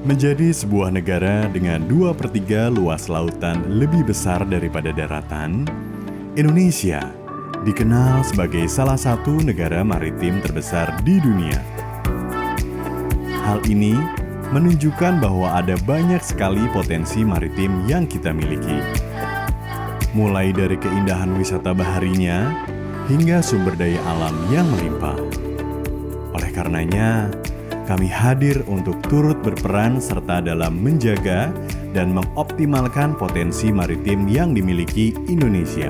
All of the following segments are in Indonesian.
Menjadi sebuah negara dengan 2/3 luas lautan lebih besar daripada daratan, Indonesia dikenal sebagai salah satu negara maritim terbesar di dunia. Hal ini menunjukkan bahwa ada banyak sekali potensi maritim yang kita miliki. Mulai dari keindahan wisata baharinya hingga sumber daya alam yang melimpah. Oleh karenanya, kami hadir untuk turut berperan serta dalam menjaga dan mengoptimalkan potensi maritim yang dimiliki Indonesia.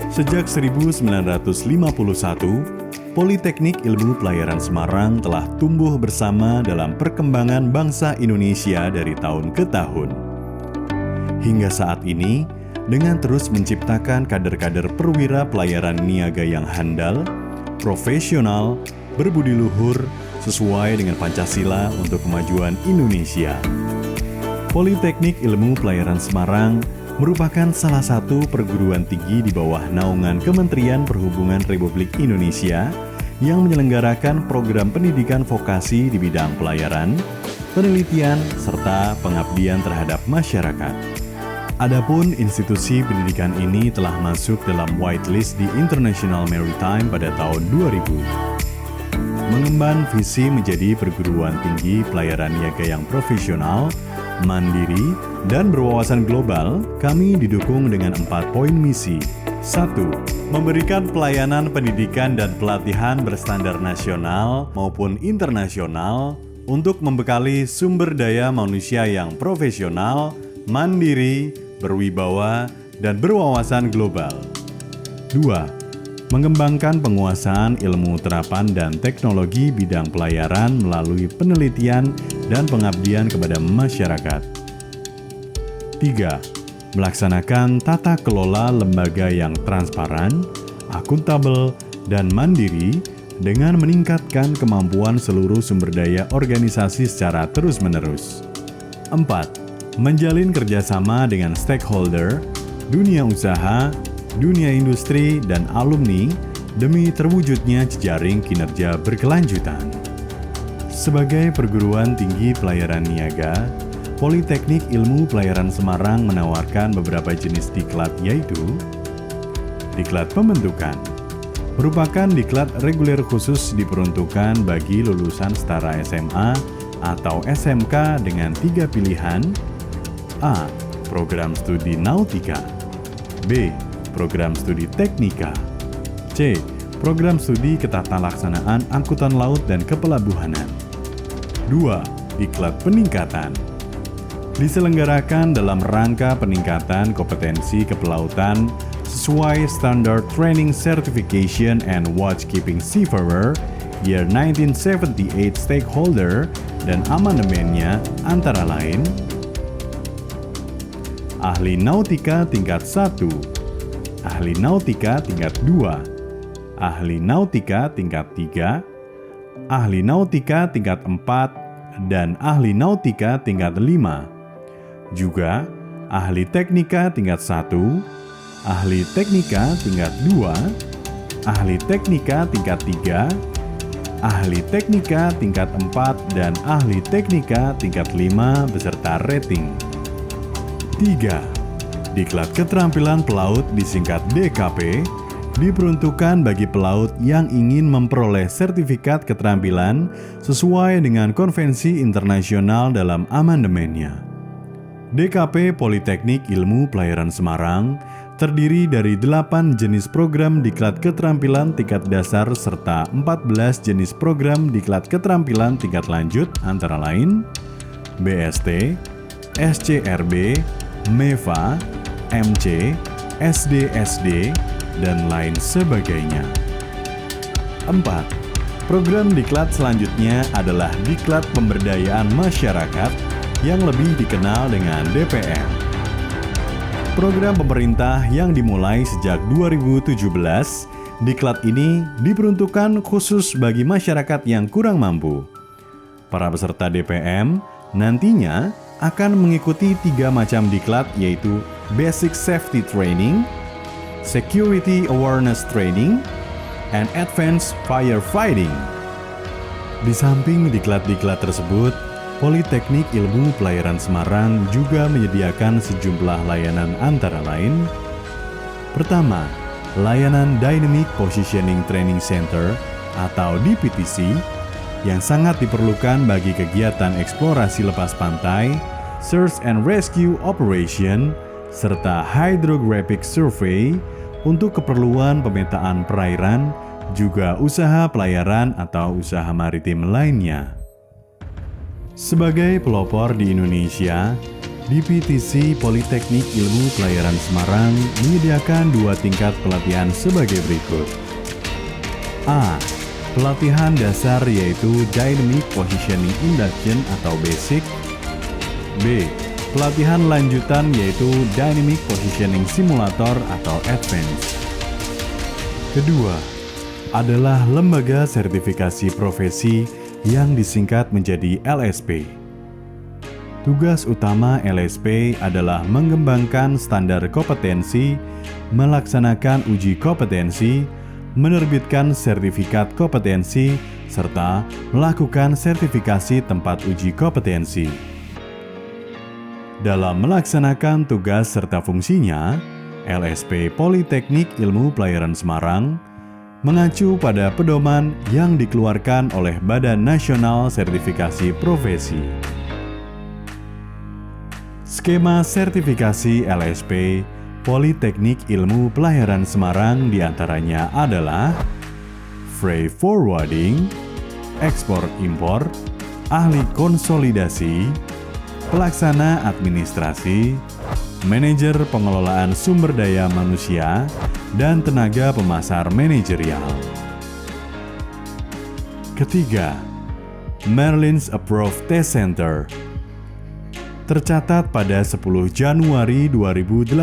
Sejak 1951, Politeknik Ilmu Pelayaran Semarang telah tumbuh bersama dalam perkembangan bangsa Indonesia dari tahun ke tahun. Hingga saat ini, dengan terus menciptakan kader-kader perwira pelayaran niaga yang handal, profesional, berbudi luhur, sesuai dengan Pancasila untuk kemajuan Indonesia. Politeknik Ilmu Pelayaran Semarang merupakan salah satu perguruan tinggi di bawah naungan Kementerian Perhubungan Republik Indonesia yang menyelenggarakan program pendidikan vokasi di bidang pelayaran, penelitian, serta pengabdian terhadap masyarakat. Adapun institusi pendidikan ini telah masuk dalam whitelist di International Maritime pada tahun 2000. Mengemban visi menjadi perguruan tinggi pelayaran niaga yang profesional, mandiri, dan berwawasan global, kami didukung dengan 4 poin misi. 1. Memberikan pelayanan pendidikan dan pelatihan berstandar nasional maupun internasional untuk membekali sumber daya manusia yang profesional, mandiri, berwibawa, dan berwawasan global. 2. Mengembangkan penguasaan ilmu terapan dan teknologi bidang pelayaran melalui penelitian dan pengabdian kepada masyarakat. 3. Melaksanakan tata kelola lembaga yang transparan, akuntabel, dan mandiri dengan meningkatkan kemampuan seluruh sumber daya organisasi secara terus-menerus. 4. Menjalin kerjasama dengan stakeholder, dunia usaha, dunia industri, dan alumni demi terwujudnya jejaring kinerja berkelanjutan. Sebagai perguruan tinggi pelayaran niaga, Politeknik Ilmu Pelayaran Semarang menawarkan beberapa jenis diklat, yaitu diklat pembentukan, merupakan diklat reguler khusus diperuntukkan bagi lulusan setara SMA atau SMK dengan 3 pilihan: A. Program studi nautika, B. Program studi teknika, C. Program studi ketatalaksanaan angkutan laut dan kepelabuhanan. 2. Diklat peningkatan diselenggarakan dalam rangka peningkatan kompetensi kepelautan sesuai Standard Training Certification and Watchkeeping Seafarer Year 1978 Stakeholder dan amandemennya antara lain: Ahli Nautika tingkat 1, Ahli Nautika tingkat 2, Ahli Nautika tingkat 3, Ahli Nautika tingkat 4, dan Ahli Nautika tingkat 5. Juga Ahli Teknika tingkat 1, Ahli Teknika tingkat 2, Ahli Teknika tingkat 3, Ahli Teknika tingkat 4, dan Ahli Teknika tingkat 5 beserta rating. 3. Diklat Keterampilan Pelaut disingkat DKP diperuntukkan bagi pelaut yang ingin memperoleh sertifikat keterampilan sesuai dengan konvensi internasional dalam amandemennya. DKP Politeknik Ilmu Pelayaran Semarang terdiri dari 8 jenis program diklat keterampilan tingkat dasar serta 14 jenis program diklat keterampilan tingkat lanjut antara lain BST, SCRB, MEVA, MC, SD, dan lain sebagainya. 4. Program diklat selanjutnya adalah Diklat Pemberdayaan Masyarakat yang lebih dikenal dengan DPM. Program pemerintah yang dimulai sejak 2017, diklat ini diperuntukkan khusus bagi masyarakat yang kurang mampu. Para peserta DPM nantinya akan mengikuti 3 macam diklat, yaitu Basic Safety Training, Security Awareness Training, and Advanced Firefighting. Di samping diklat-diklat tersebut, Politeknik Ilmu Pelayaran Semarang juga menyediakan sejumlah layanan antara lain. Pertama, layanan Dynamic Positioning Training Center atau DPTC yang sangat diperlukan bagi kegiatan eksplorasi lepas pantai, Search and Rescue Operation, serta Hydrographic Survey untuk keperluan pemetaan perairan, juga usaha pelayaran atau usaha maritim lainnya. Sebagai pelopor di Indonesia, DPTC Politeknik Ilmu Pelayaran Semarang menyediakan 2 tingkat pelatihan sebagai berikut. A. Pelatihan dasar yaitu Dynamic Positioning Induction atau Basic. B. Pelatihan lanjutan yaitu Dynamic Positioning Simulator atau Advanced. Kedua, adalah lembaga sertifikasi profesi yang disingkat menjadi LSP. Tugas utama LSP adalah mengembangkan standar kompetensi, melaksanakan uji kompetensi, menerbitkan sertifikat kompetensi, serta melakukan sertifikasi tempat uji kompetensi. Dalam melaksanakan tugas serta fungsinya, LSP Politeknik Ilmu Pelayaran Semarang mengacu pada pedoman yang dikeluarkan oleh Badan Nasional Sertifikasi Profesi. Skema sertifikasi LSP Politeknik Ilmu Pelayaran Semarang diantaranya adalah Freight Forwarding, Ekspor-Impor, Ahli Konsolidasi, Pelaksana Administrasi, Manajer Pengelolaan Sumber Daya Manusia, dan tenaga pemasar manajerial. Ketiga, Merlins Approved Test Center. Tercatat pada 10 Januari 2018,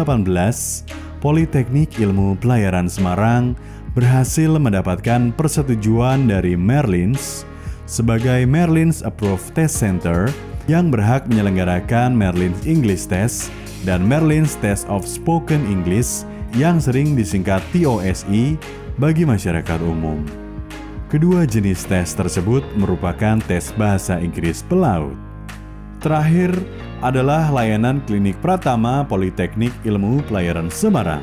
Politeknik Ilmu Pelayaran Semarang berhasil mendapatkan persetujuan dari Merlins sebagai Merlins Approved Test Center yang berhak menyelenggarakan Merlins English Test dan Merlins Test of Spoken English yang sering disingkat TOSE bagi masyarakat umum. Kedua jenis tes tersebut merupakan tes bahasa Inggris pelaut. Terakhir adalah layanan klinik Pratama Politeknik Ilmu Pelayaran Semarang.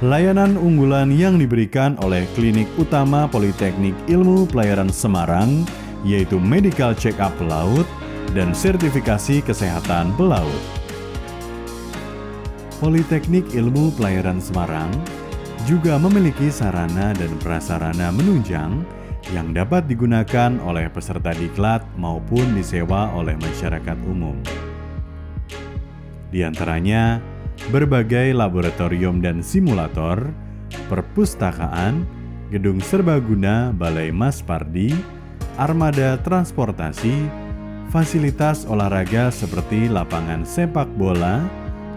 Layanan unggulan yang diberikan oleh klinik utama Politeknik Ilmu Pelayaran Semarang yaitu Medical Check-up Pelaut dan sertifikasi kesehatan pelaut. Politeknik Ilmu Pelayaran Semarang juga memiliki sarana dan prasarana menunjang yang dapat digunakan oleh peserta diklat maupun disewa oleh masyarakat umum. Di antaranya, berbagai laboratorium dan simulator, perpustakaan, gedung serbaguna Balai Mas Pardi, armada transportasi, fasilitas olahraga seperti lapangan sepak bola,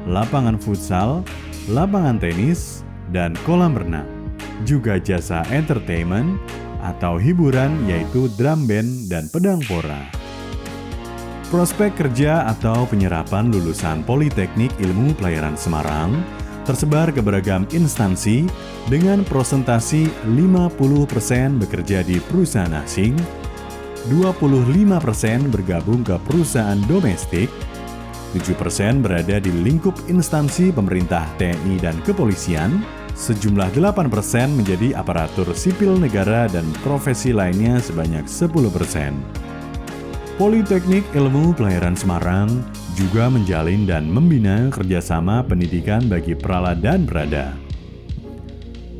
lapangan futsal, lapangan tenis, dan kolam renang. Juga jasa entertainment atau hiburan yaitu drum band dan pedang pora. Prospek kerja atau penyerapan lulusan Politeknik Ilmu Pelayaran Semarang tersebar ke beragam instansi dengan prosentasi 50% bekerja di perusahaan asing, 25% bergabung ke perusahaan domestik, 7% berada di lingkup instansi pemerintah TNI dan kepolisian, sejumlah 8% menjadi aparatur sipil negara dan profesi lainnya sebanyak 10%. Politeknik Ilmu Pelayaran Semarang juga menjalin dan membina kerjasama pendidikan bagi prala dan prada,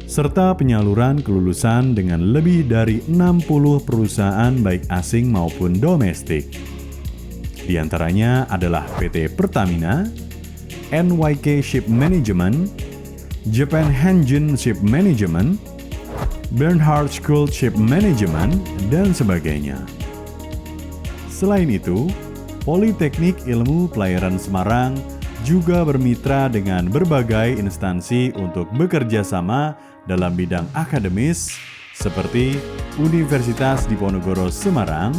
serta penyaluran kelulusan dengan lebih dari 60 perusahaan baik asing maupun domestik. Di antaranya adalah PT Pertamina, NYK Ship Management, Japan Hanjin Ship Management, Bernhard School Ship Management, dan sebagainya. Selain itu, Politeknik Ilmu Pelayaran Semarang juga bermitra dengan berbagai instansi untuk bekerja sama dalam bidang akademis seperti Universitas Diponegoro Semarang,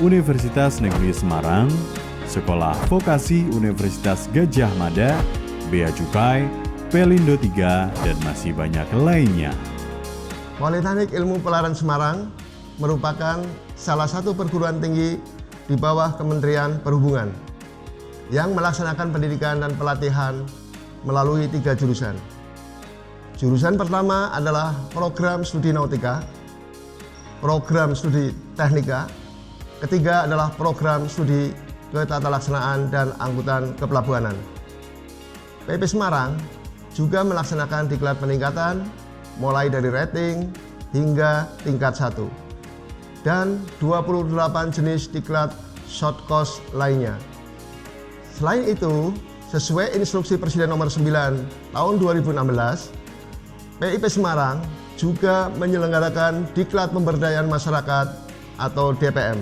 Universitas Negeri Semarang, Sekolah Vokasi Universitas Gadjah Mada, Bea Cukai, Pelindo 3, dan masih banyak lainnya. Politeknik Ilmu Pelayaran Semarang merupakan salah satu perguruan tinggi di bawah Kementerian Perhubungan yang melaksanakan pendidikan dan pelatihan melalui 3 jurusan. Jurusan pertama adalah program studi nautika, program studi teknika, ketiga adalah program studi ketatalaksanaan dan angkutan kepelabuhanan. PIP Semarang juga melaksanakan diklat peningkatan mulai dari rating hingga tingkat 1 dan 28 jenis diklat short course lainnya. Selain itu, sesuai instruksi Presiden nomor 9 tahun 2016, PIP Semarang juga menyelenggarakan diklat pemberdayaan masyarakat atau DPM